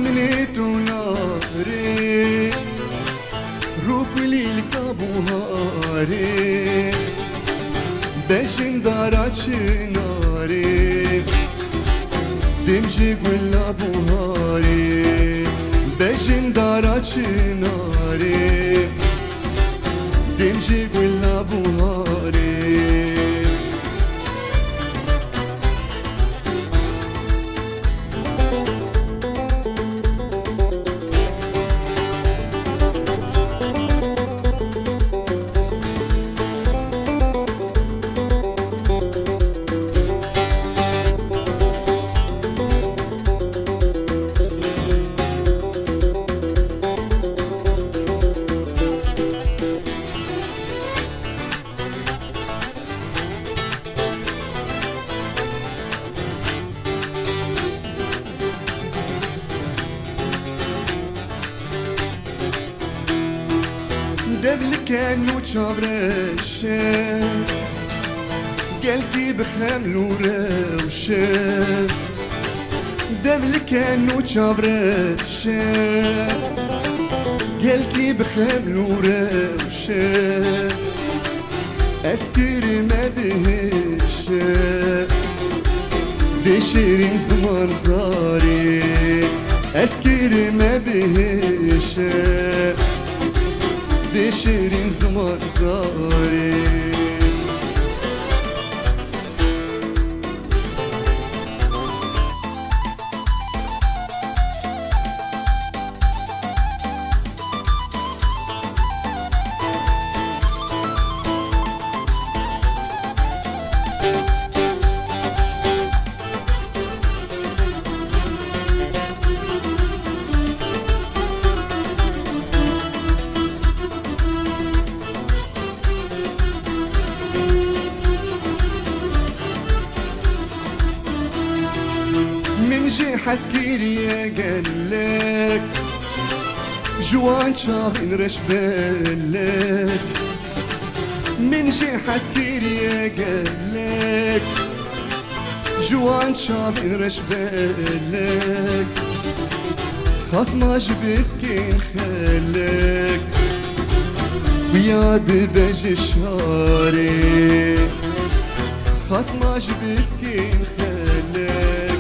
منيت ناري روح ليلك بوهاري بجن دارات ناري دمجي قل بوهاري بجن دارات ناري دمجي قل بوهاري دبلك انو تشابرشه قلبي بخملو روشه دبلك انو تشابرشه قلبي بخملو روشه اسكري ما بهشه بشيرين زمان زاري اسكري ما بهشه بشيرين زمان زاري من جي حسكيري قالك جوان شاهين رشبالك من جي حسكيري قالك جوان شاهين رشبالك خاص ما جبسكين خالك وياد بجي شاري خاص ما جبسكين خالك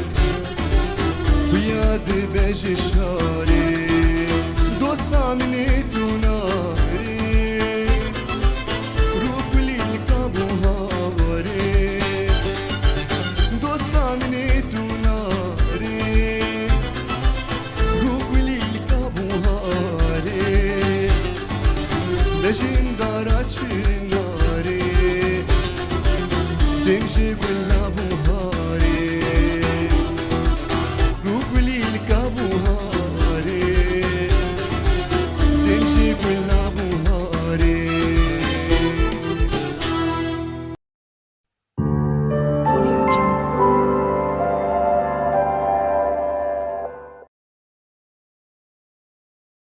وياد بجي شاري دوستا منيت ناري روح ليلك بوهاري دوستا منيت ناري روح ليلك بوهاري بجين دارات ناري دمجي بالله